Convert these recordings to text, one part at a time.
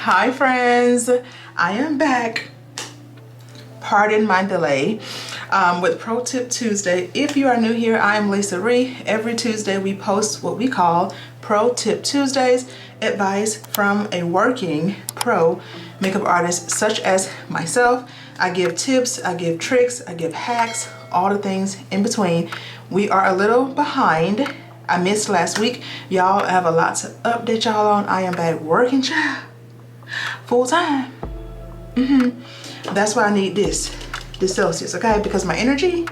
Hi friends, I am back. Pardon my delay with Pro Tip Tuesday. If you are new here, I am Lisa Ree. Every Tuesday we post what we call Pro Tip Tuesdays, advice from a working pro makeup artist such as myself. I give tips, I give tricks, I give hacks, all the things in between. We are a little behind. I missed last week. Y'all have a lot to update y'all on. I am back working, child. Full time. That's why I need this Celsius, okay? Because my energy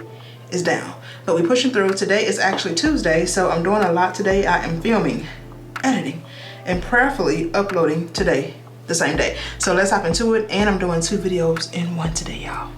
is down. But we're pushing through. Today is actually Tuesday, so I'm doing a lot today. I am filming, editing, and prayerfully uploading today, the same day. So let's hop into it. And I'm doing 2 videos in one today, y'all.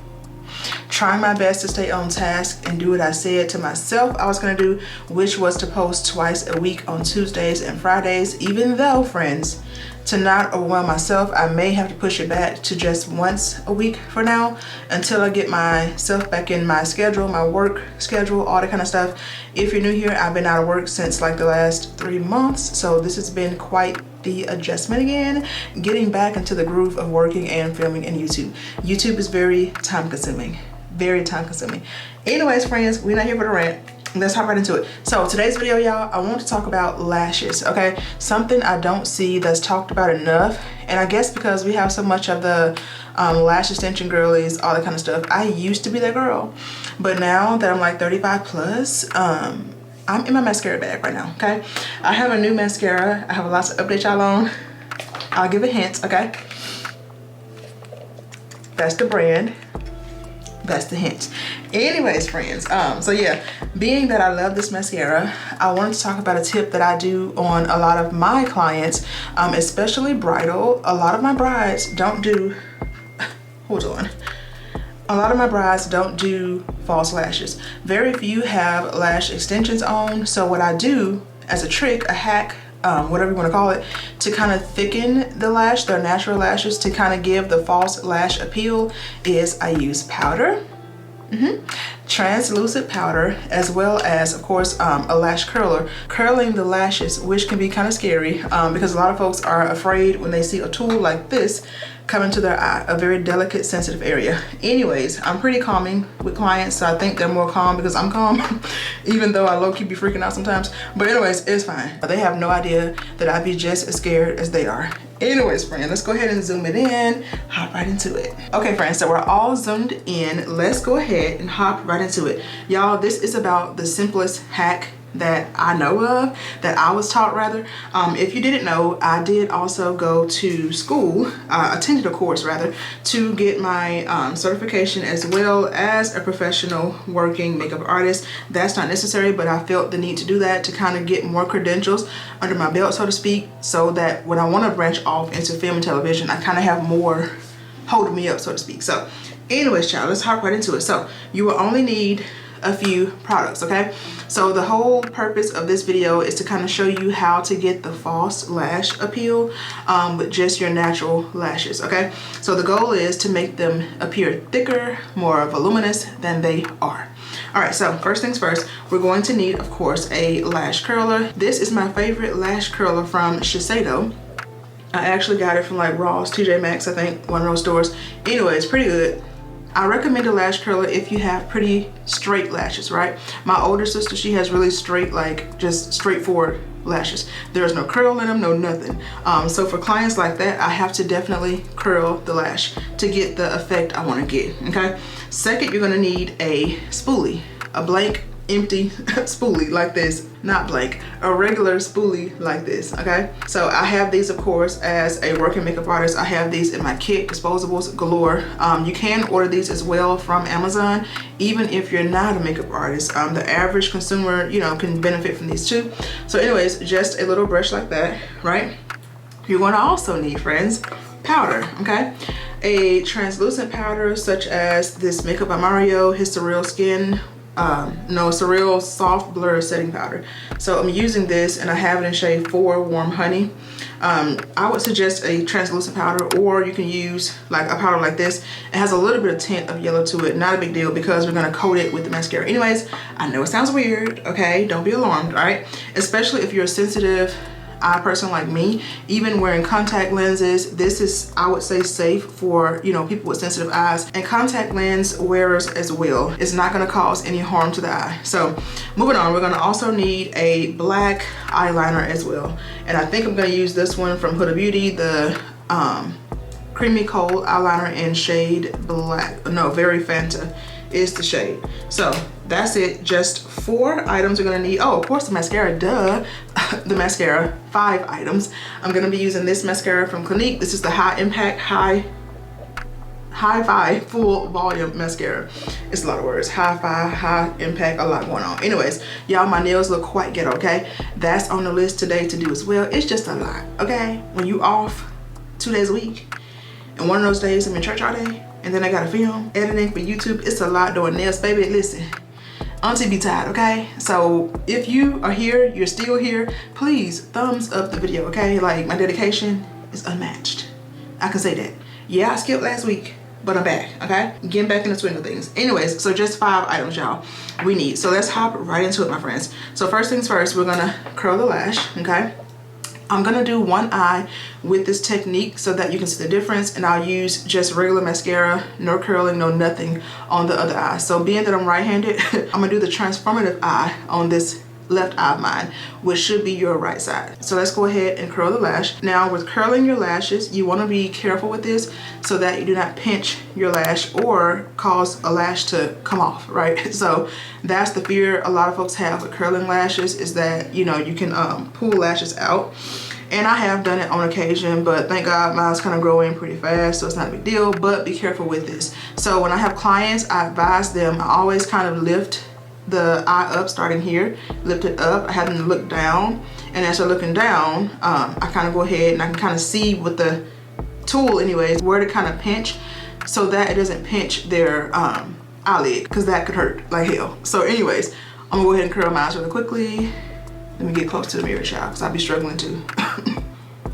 Trying my best to stay on task and do what I said to myself I was gonna do, which was to post twice a week on Tuesdays and Fridays, even though, friends, to not overwhelm myself, I may have to push it back to just once a week for now until I get myself back in my schedule, my work schedule, all that kind of stuff. If you're new here, I've been out of work since like the last 3 months, so this has been quite the adjustment again, getting back into the groove of working and filming in YouTube. YouTube is very time consuming. Very time consuming. Anyways, friends, we're not here for the rant. Let's hop right into it. So today's video, y'all, I want to talk about lashes, okay? Something I don't see that's talked about enough. And I guess because we have so much of the lash extension girlies, all that kind of stuff. I used to be that girl. But now that I'm like 35 plus, I'm in my mascara bag right now, okay? I have a new mascara. I have a lot to update y'all on. I'll give a hint, okay? That's the brand. That's the hint. Anyways, friends, so yeah, being that I love this mascara, I wanted to talk about a tip that I do on a lot of my clients, especially bridal. A lot of my brides don't do, hold on. A lot of my brides don't do false lashes. Very few have lash extensions on. So what I do as a trick, a hack, whatever you want to call it, to kind of thicken the lash, their natural lashes, to kind of give the false lash appeal, is I use powder, translucent powder, as well as, of course, a lash curler, curling the lashes, which can be kind of scary because a lot of folks are afraid when they see a tool like this come into their eye, a very delicate, sensitive area. Anyways, I'm pretty calming with clients, so I think they're more calm because I'm calm, even though I low-key be freaking out sometimes. But anyways, it's fine. They have no idea that I'd be just as scared as they are. Anyways, friend, let's go ahead and zoom it in, hop right into it. Okay, friends, so we're all zoomed in. Let's go ahead and hop right into it. Y'all, this is about the simplest hack that I know of, that I was taught rather. If you didn't know, I did also go to school, attended a course rather, to get my certification as well as a professional working makeup artist. That's not necessary, but I felt the need to do that to kind of get more credentials under my belt, so to speak, so that when I want to branch off into film and television, I kind of have more holding me up, so to speak. So anyways, child, let's hop right into it. So you will only need a few products, okay? So the whole purpose of this video is to kind of show you how to get the false lash appeal with just your natural lashes, okay? So the goal is to make them appear thicker, more voluminous than they are. All right, so first things first, we're going to need, of course, a lash curler. This is my favorite lash curler from Shiseido. I actually got it from like Ross, TJ Maxx, I think, one of those stores. Anyway, it's pretty good. I recommend a lash curler if you have pretty straight lashes, right? My older sister, she has really straight, like just straightforward lashes. There's no curl in them, no nothing. So for clients like that, I have to definitely curl the lash to get the effect I want to get, okay? Second, you're gonna need a spoolie, a blank, empty spoolie like this, not blank, a regular spoolie like this, okay? So I have these, of course, as a working makeup artist. I have these in my kit, disposables galore. You can order these as well from Amazon, even if you're not a makeup artist. The average consumer, you know, can benefit from these too. So anyways, just a little brush like that, right? You're gonna also need, friends, powder, okay? A translucent powder such as this Makeup by Mario, his Surreal Skin, no, Surreal Soft Blur Setting Powder. So I'm using this and I have it in shade 4 Warm Honey. I would suggest a translucent powder, or you can use like a powder like this. It has a little bit of tint of yellow to it, not a big deal because we're gonna coat it with the mascara. Anyways, I know it sounds weird, okay? Don't be alarmed, all right? Especially if you're sensitive eye person like me, even wearing contact lenses, this is, I would say, safe for, you know, people with sensitive eyes and contact lens wearers as well. It's not going to cause any harm to the eye. So moving on, we're going to also need a black eyeliner as well. And I think I'm going to use this one from Huda Beauty, the Creamy Cold eyeliner in shade black. No, Very Fanta is the shade. So that's it. Just 4 items we're gonna need. Oh, of course, the mascara, duh. The mascara, 5 items. I'm gonna be using this mascara from Clinique. This is the High Impact Hi-Fi Full Volume Mascara. It's a lot of words. Hi-Fi, High Impact, a lot going on. Anyways, y'all, my nails look quite ghetto, okay? That's on the list today to do as well. It's just a lot, okay? When you off 2 days a week, and one of those days I'm in church all day, and then I gotta film, editing for YouTube, it's a lot doing nails, baby. Listen, auntie be tired, okay? So if you are here, you're still here, please thumbs up the video, okay? Like, my dedication is unmatched. I can say that. Yeah, I skipped last week, but I'm back, okay? Getting back in the swing of things. Anyways, so just 5 items, y'all, we need. So let's hop right into it, my friends. So first things first, we're gonna curl the lash, okay? I'm gonna do one eye with this technique so that you can see the difference, and I'll use just regular mascara, no curling, no nothing on the other eye. So being that I'm right-handed, I'm gonna do the transformative eye on this left eye of mine, which should be your right side. So let's go ahead and curl the lash. Now with curling your lashes, you want to be careful with this so that you do not pinch your lash or cause a lash to come off, right? So that's the fear a lot of folks have with curling lashes, is that, you know, you can pull lashes out. And I have done it on occasion, but thank God mine's kind of growing pretty fast, so it's not a big deal, but be careful with this. So when I have clients, I advise them, I always kind of lift the eye up, starting here, lift it up. I have them look down, and as they're looking down, I kind of go ahead and I can kind of see with the tool anyways where to kind of pinch so that it doesn't pinch their eyelid, because that could hurt like hell. So anyways, I'm gonna go ahead and curl my eyes really quickly. Let me get close to the mirror, child, because I'll be struggling too.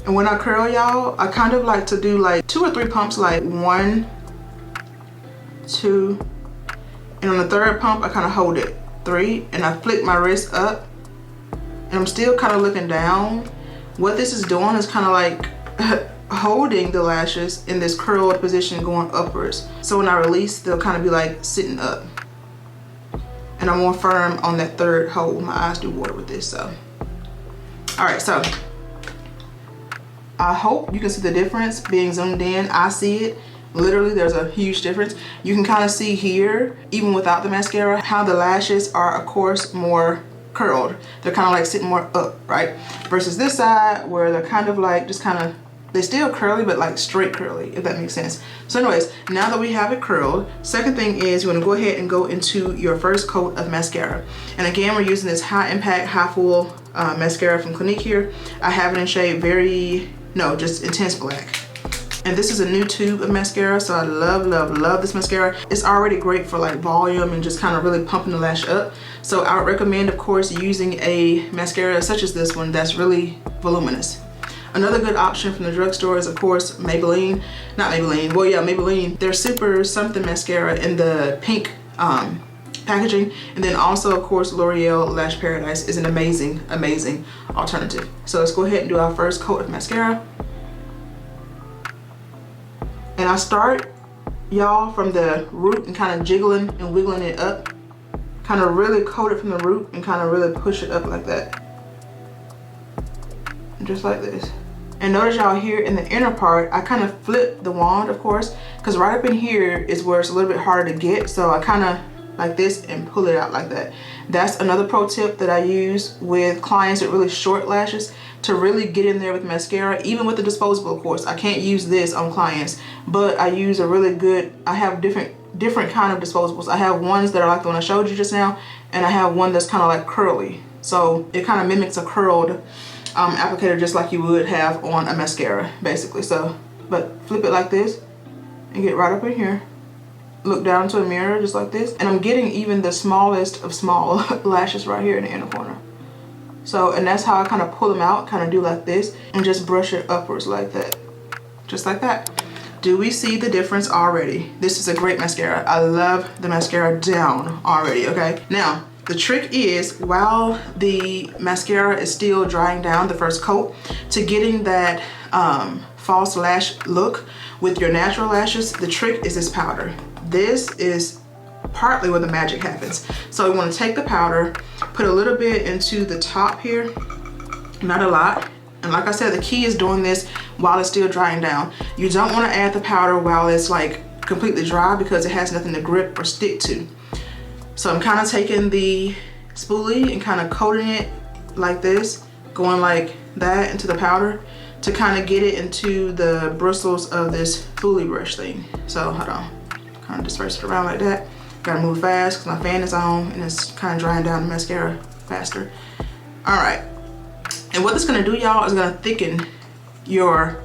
And when I curl, y'all, I kind of like to do like 2 or 3 pumps, like 1, 2, and on the 3rd pump, I kind of hold it, 3, and I flick my wrist up, and I'm still kind of looking down. What this is doing is kind of like holding the lashes in this curled position going upwards. So when I release, they'll kind of be like sitting up. And I'm more firm on that 3rd hold. My eyes do water with this, so. All right, so I hope you can see the difference being zoomed in. I see it. Literally, there's a huge difference. You can kind of see here, even without the mascara, how the lashes are, of course, more curled. They're kind of like sitting more up, right? Versus this side, where they're kind of like just kind of, they're still curly, but like straight curly, if that makes sense. So anyways, now that we have it curled, second thing is you want to go ahead and go into your first coat of mascara. And again, we're using this High Impact High Full mascara from Clinique here. I have it in shade just Intense Black. And this is a new tube of mascara, so I love, love, love this mascara. It's already great for like volume and just kind of really pumping the lash up. So I would recommend, of course, using a mascara such as this one that's really voluminous. Another good option from the drugstore is, of course, Maybelline. Not Maybelline, well, yeah, Maybelline. Their Super Something mascara in the pink packaging. And then also, of course, L'Oreal Lash Paradise is an amazing, amazing alternative. So let's go ahead and do our first coat of mascara. And I start, y'all, from the root and kind of jiggling and wiggling it up. Kind of really coat it from the root and kind of really push it up like that. Just like this. And notice, y'all, here in the inner part, I kind of flip the wand, of course, because right up in here is where it's a little bit harder to get. So I kind of like this and pull it out like that. That's another pro tip that I use with clients with really short lashes, to really get in there with mascara, even with the disposable, of course. I can't use this on clients, but I use a really good, I have different kind of disposables. I have ones that are like the one I showed you just now, and I have one that's kind of like curly. So it kind of mimics a curled applicator, just like you would have on a mascara, basically. So, but flip it like this and get right up in here. Look down into a mirror just like this. And I'm getting even the smallest of small lashes right here in the inner corner. So, and that's how I kind of pull them out, kind of do like this, and just brush it upwards like that. Just like that. Do we see the difference already? This is a great mascara. I love the mascara down already, okay? Now, The trick is, while the mascara is still drying down, the first coat, to getting that false lash look with your natural lashes, the trick is this powder. This is partly where the magic happens. So we want to take the powder, put a little bit into the top here, not a lot. And like I said, the key is doing this while it's still drying down. You don't want to add the powder while it's like completely dry because it has nothing to grip or stick to. So I'm kind of taking the spoolie and kind of coating it like this, going like that into the powder to kind of get it into the bristles of this spoolie brush thing. So hold on, kind of disperse it around like that. Gotta move fast because my fan is on and it's kind of drying down the mascara faster. All right, and what this is gonna do, y'all, is gonna thicken your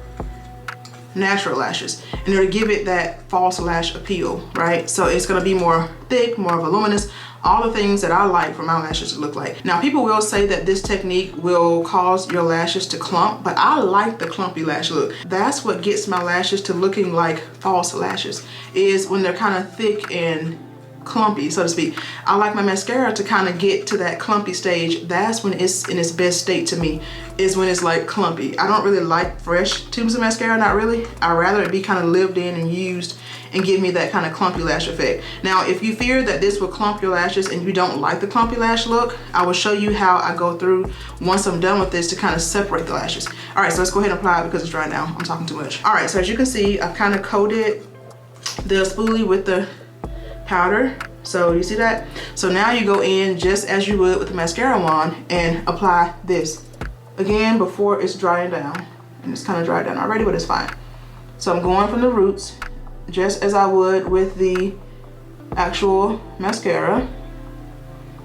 natural lashes and it'll give it that false lash appeal, right? So it's gonna be more thick, more voluminous, all the things that I like for my lashes to look like. Now, people will say that this technique will cause your lashes to clump, but I like the clumpy lash look. That's what gets my lashes to looking like false lashes, is when they're kind of thick and clumpy, so to speak. I like my mascara to kind of get to that clumpy stage. That's when it's in its best state to me, is when it's like clumpy. I don't really like fresh tubes of mascara, not really. I'd rather it be kind of lived in and used and give me that kind of clumpy lash effect. Now, if you fear that this will clump your lashes and you don't like the clumpy lash look, I will show you how I go through once I'm done with this to kind of separate the lashes. All right, so let's go ahead and apply it because it's dry now. I'm talking too much. All right, so as you can see, I've kind of coated the spoolie with the powder. So you see that? So now you go in just as you would with the mascara wand and apply this again before it's drying down. And it's kind of dried down already, but it's fine. So I'm going from the roots just as I would with the actual mascara.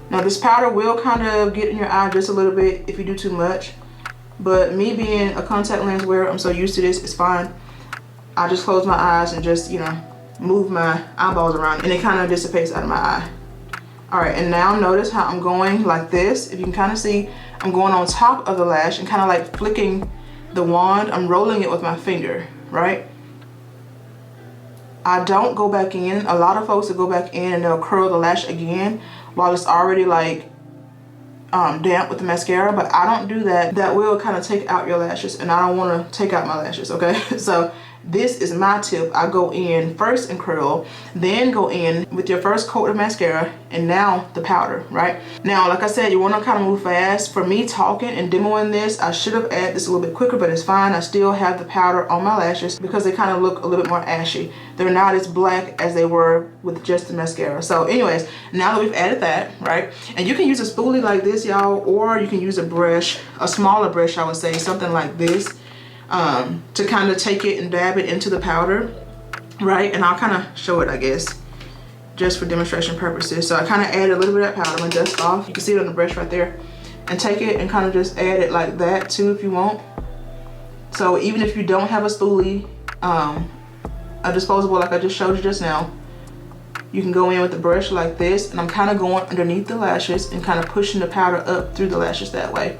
Now this powder will kind of get in your eye just a little bit if you do too much, but me being a contact lens wearer, I'm so used to this, it's fine. I just close my eyes and just, you know, move my eyeballs around and it kind of dissipates out of my eye. All right, and now notice how I'm going like this. If you can kind of see, I'm going on top of the lash and kind of like flicking the wand. I'm rolling it with my finger, right? I don't go back in. A lot of folks will go back in and they'll curl the lash again while it's already like damp with the mascara, but I don't do that. That will kind of take out your lashes and I don't want to take out my lashes, okay? So this is my tip. I go in first and curl, then go in with your first coat of mascara and now the powder, right? Now, like I said, you want to kind of move fast. For me talking and demoing this, I should have added this a little bit quicker, but it's fine. I still have the powder on my lashes because they kind of look a little bit more ashy. They're not as black as they were with just the mascara. So anyways, now that we've added that, right? And you can use a spoolie like this, y'all, or you can use a brush, a smaller brush, I would say, something like this. To kind of take it and dab it into the powder, right? And I'll kind of show it, I guess, just for demonstration purposes. So I kind of added a little bit of that powder. I'm gonna dust off. You can see it on the brush right there. And take it and kind of just add it like that too if you want. So even if you don't have a spoolie, a disposable like I just showed you just now, you can go in with the brush like this. And I'm kind of going underneath the lashes and kind of pushing the powder up through the lashes that way.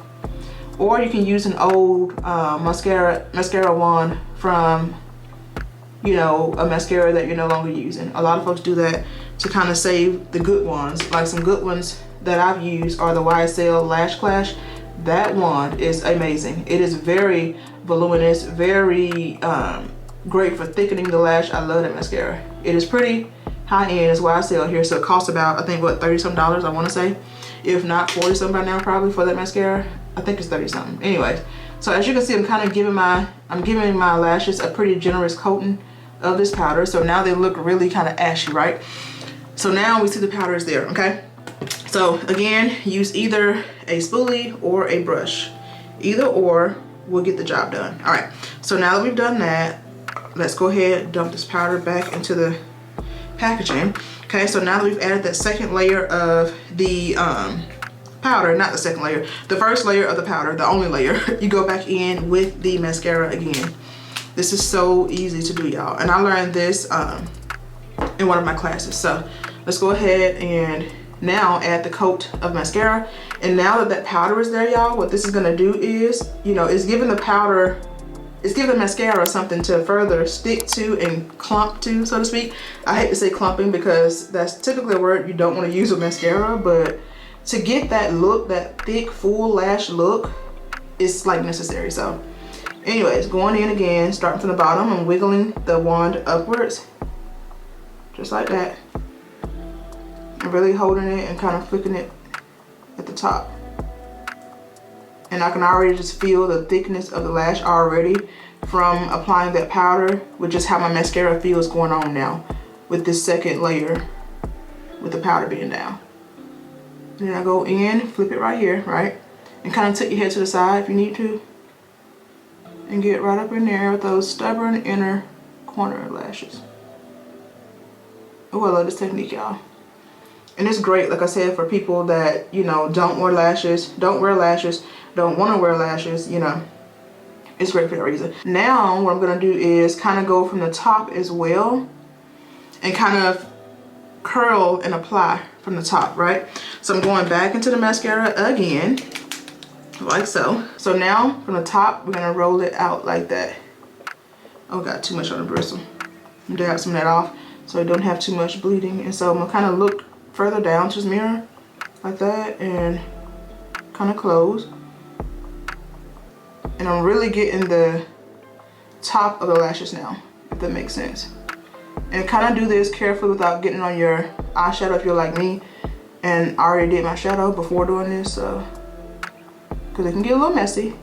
Or you can use an old mascara wand from, you know, a mascara that you're no longer using. A lot of folks do that to kind of save the good ones. Like some good ones that I've used are the YSL Lash Clash. That wand is amazing. It is very voluminous, very great for thickening the lash. I love that mascara. It is pretty high end, is YSL here, so it costs about, I think, what, $30-some, I want to say. If not 40-some by now probably for that mascara. I think it's 30-something. Anyways, so as you can see, I'm kind of giving my lashes a pretty generous coating of this powder. So now they look really kind of ashy, right? So now we see the powder is there, okay? So again, use either a spoolie or a brush. Either or will get the job done. All right, so now that we've done that, let's go ahead and dump this powder back into the packaging. Okay, so now that we've added that second layer of the powder, not the second layer, the first layer of the powder, the only layer, you go back in with the mascara again. This is so easy to do, y'all. And I learned this in one of my classes. So let's go ahead and now add the coat of mascara. And now that that powder is there, y'all, what this is gonna do is, you know, it's giving the powder, it's giving the mascara something to further stick to and clump to, so to speak. I hate to say clumping because that's typically a word you don't want to use with mascara, but to get that look, that thick full lash look, is like necessary. So anyways, going in again, starting from the bottom and wiggling the wand upwards, just like that, and really holding it and kind of flicking it at the top. And I can already just feel the thickness of the lash already from applying that powder, with just how my mascara feels going on now with this second layer with the powder being down. And then I go in, flip it right here, right? And kind of tilt your head to the side if you need to. And get right up in there with those stubborn inner corner lashes. Oh, I love this technique, y'all. And it's great, like I said, for people that, you know, don't wear lashes, don't want to wear lashes, you know. It's great for that reason. Now, what I'm going to do is kind of go from the top as well and kind of curl and apply from the top, right? So I'm going back into the mascara again, like so. So now, from the top, we're going to roll it out like that. Oh, got too much on the bristle. I'm dab some of that off so I don't have too much bleeding. And so I'm going to kind of look further down to this mirror like that and kind of close. And I'm really getting the top of the lashes now, if that makes sense. And kind of do this carefully without getting on your eyeshadow if you're like me. And I already did my shadow before doing this, so because it can get a little messy.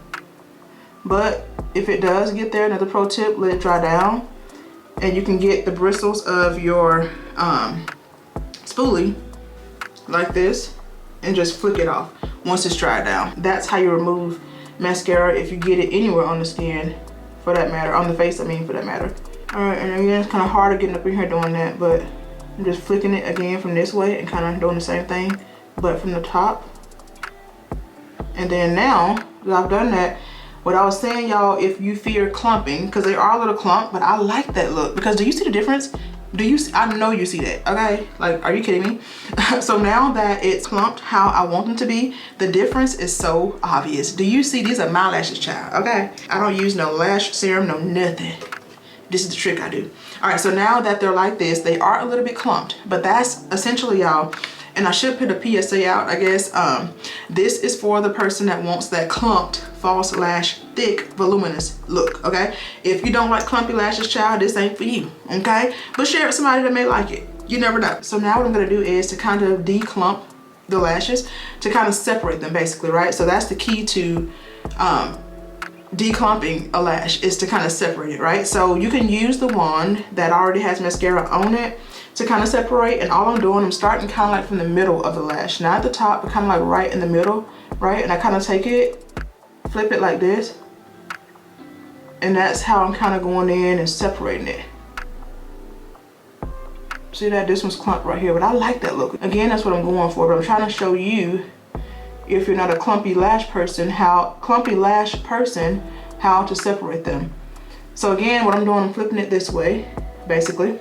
But if it does get there, another pro tip, let it dry down. And you can get the bristles of your spoolie like this and just flick it off once it's dried down. That's how you remove mascara if you get it anywhere on the skin, for that matter, on the face, I mean, for that matter. All right, and again, it's kind of harder getting up in here doing that, but I'm just flicking it again from this way and kind of doing the same thing, but from the top. And then now that I've done that, what I was saying, y'all, if you fear clumping, because they are a little clump, but I like that look, because do you see the difference? Do you see? I know you see that, okay? Like, are you kidding me? So now that it's clumped how I want them to be, the difference is so obvious. Do you see? These are my lashes, child, okay? I don't use no lash serum, no nothing. This is the trick I do. All right, so now that they're like this, they are a little bit clumped, but that's essentially, y'all, and I should put a PSA out, I guess. This is for the person that wants that clumped, false lash, thick, voluminous look, okay? If you don't like clumpy lashes, child, this ain't for you, okay? But share it with somebody that may like it. You never know. So now what I'm gonna do is to kind of declump the lashes, to kind of separate them basically, right? So that's the key to declumping a lash, is to kind of separate it, right? So you can use the wand that already has mascara on it to kind of separate, and all I'm doing, I'm starting kind of like from the middle of the lash, not at the top, but kind of like right in the middle, right? And I kind of take it, flip it like this, and that's how I'm kind of going in and separating it. See that? This one's clumped right here, but I like that look. Again, that's what I'm going for, but I'm trying to show you, if you're not a clumpy lash person, how to separate them. So again, what I'm doing, I'm flipping it this way, basically.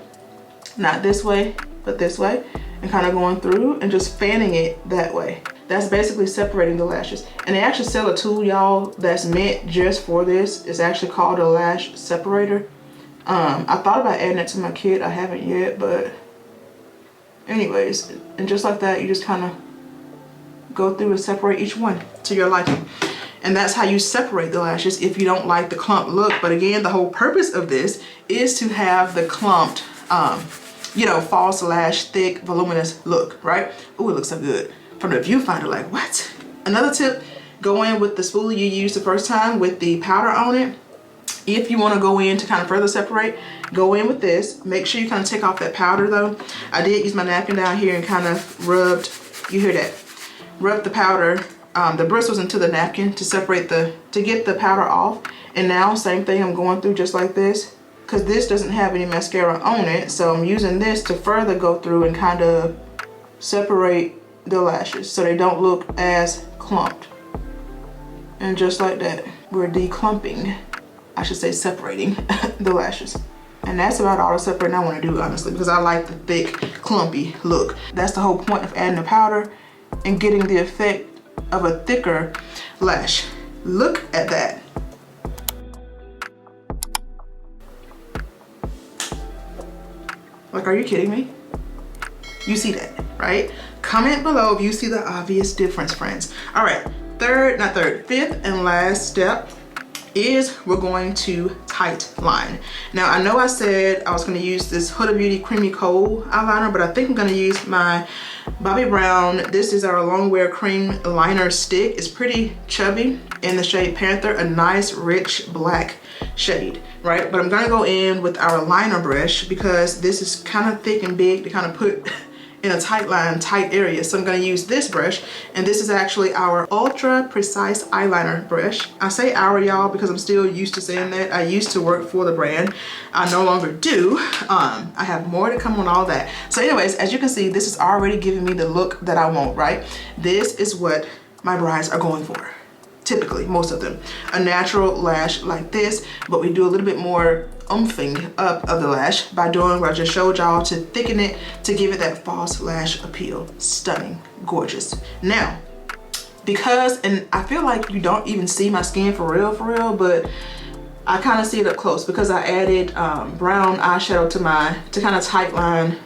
Not this way, but this way, and kind of going through and just fanning it that way. That's basically separating the lashes. And they actually sell a tool, y'all, that's meant just for this. It's actually called a lash separator. I thought about adding it to my kit. I haven't yet, but anyways, and just like that, you just kind of go through and separate each one to your liking. And that's how you separate the lashes if you don't like the clump look. But again, the whole purpose of this is to have the clumped, you know, false lash, thick, voluminous look, right? Oh, it looks so good. From the viewfinder, like, what? Another tip, go in with the spoolie you used the first time with the powder on it. If you want to go in to kind of further separate, go in with this. Make sure you kind of take off that powder though. I did use my napkin down here and kind of rubbed, you hear that? Rubbed the powder, the bristles into the napkin to separate to get the powder off. And now, same thing, I'm going through just like this, because this doesn't have any mascara on it. So I'm using this to further go through and kind of separate the lashes so they don't look as clumped. And just like that, we're declumping, I should say separating the lashes. And that's about all the separating I want to do, honestly, because I like the thick, clumpy look. That's the whole point of adding the powder and getting the effect of a thicker lash. Look at that. Like, are you kidding me? You see that, right? Comment below if you see the obvious difference, friends. All right, fifth and last step is we're going to tight line. Now I know I said I was going to use this Huda Beauty Creamy Coal eyeliner, but I think I'm going to use my Bobbi Brown. This is our Longwear Cream Liner Stick. It's pretty chubby in the shade Panther, a nice rich black shade, right? But I'm going to go in with our liner brush because this is kind of thick and big to kind of put in a tight line, tight area. So I'm going to use this brush, and this is actually our Ultra Precise Eyeliner brush. I say our, y'all, because I'm still used to saying that. I used to work for the brand. I no longer do. I have more to come on all that. So anyways, as you can see, this is already giving me the look that I want, right? This is what my brides are going for. Typically, most of them. A natural lash like this, but we do a little bit more umphing up of the lash by doing what I just showed y'all to thicken it, to give it that false lash appeal. Stunning, gorgeous. Now, because, and I feel like you don't even see my skin for real, but I kind of see it up close because I added brown eyeshadow to kind of tight line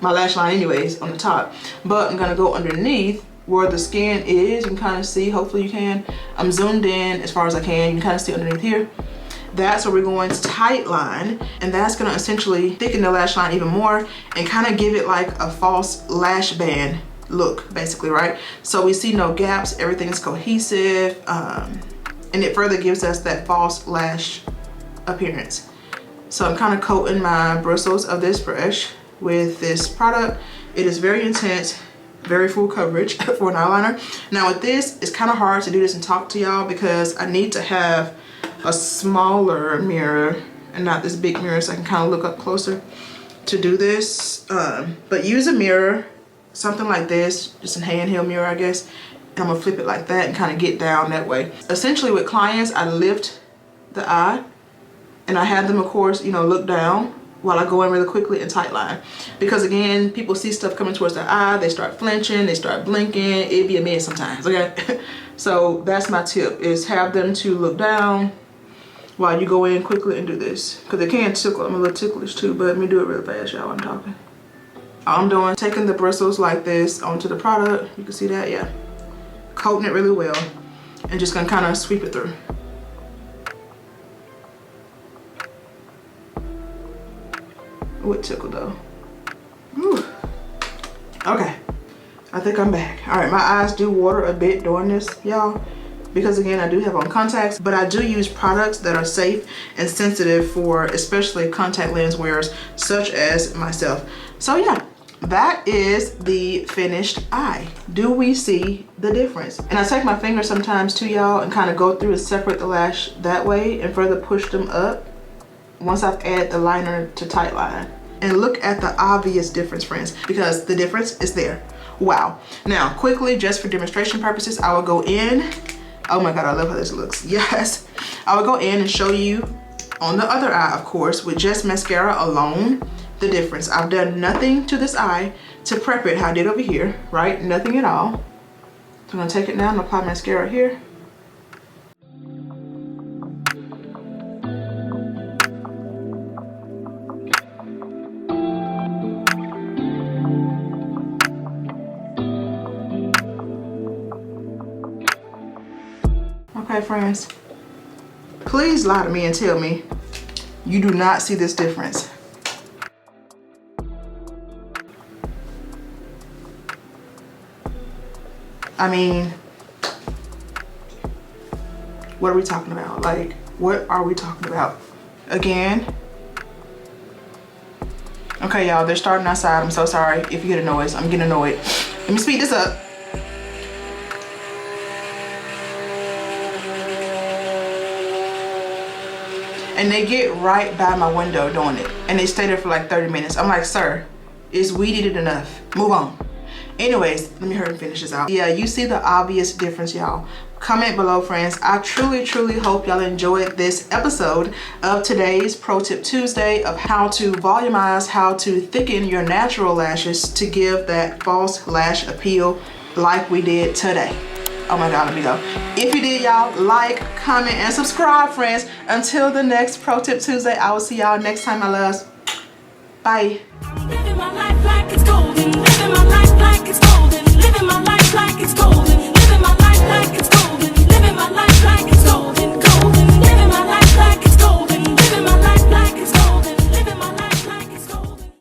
my lash line anyways on the top. But I'm gonna go underneath where the skin is. You can kind of see, hopefully you can. I'm zoomed in as far as I can. You can kind of see underneath here. That's where we're going to tight line, and that's going to essentially thicken the lash line even more and kind of give it like a false lash band look, basically, right? So we see no gaps, everything is cohesive, and it further gives us that false lash appearance. So I'm kind of coating my bristles of this brush with this product. It is very intense, very full coverage for an eyeliner. Now with this, it's kind of hard to do this and talk to y'all because I need to have a smaller mirror and not this big mirror, so I can kind of look up closer to do this. But use a mirror, something like this, just a handheld mirror, I guess. And I'm gonna flip it like that and kind of get down that way. Essentially with clients, I lift the eye and I have them, of course, you know, look down while I go in really quickly and tight line. Because again, people see stuff coming towards their eye, they start flinching, they start blinking, it'd be a mess sometimes, okay? So that's my tip, is have them to look down while you go in quickly and do this. Because it can tickle, I'm a little ticklish too, but let me do it really fast, y'all, I'm talking. All I'm doing, taking the bristles like this onto the product, you can see that, yeah. Coating it really well, and just gonna kind of sweep it through. Would tickle though. Whew. Okay, I think I'm back. All right, my eyes do water a bit doing this, y'all, because again, I do have on contacts, but I do use products that are safe and sensitive for especially contact lens wearers such as myself. So yeah, that is the finished eye. Do we see the difference? And I take my finger sometimes too, y'all, and kind of go through and separate the lash that way and further push them up once I've added the liner to tight line. And look at the obvious difference, friends, because the difference is there. Wow. Now, quickly, just for demonstration purposes, I will go in. Oh my God, I love how this looks. Yes. I will go in and show you on the other eye, of course, with just mascara alone, the difference. I've done nothing to this eye to prep it how I did over here, right? Nothing at all. So I'm gonna take it now and apply mascara here. Okay, friends, please lie to me and tell me you do not see this difference. I mean, what are we talking about? Like, what are we talking about? Again. Okay, y'all, they're starting outside. I'm so sorry if you get a noise. I'm getting annoyed. Let me speed this up. And they get right by my window doing it. And they stay there for like 30 minutes. I'm like, sir, it's weeded enough. Move on. Anyways, let me hurry and finish this out. Yeah, you see the obvious difference, y'all. Comment below, friends. I truly hope y'all enjoyed this episode of today's Pro Tip Tuesday of how to volumize, how to thicken your natural lashes to give that false lash appeal like we did today. Oh my God, let me go. If you did, y'all, like, comment, and subscribe, friends. Until the next Pro Tip Tuesday, I will see y'all next time, my loves. Bye.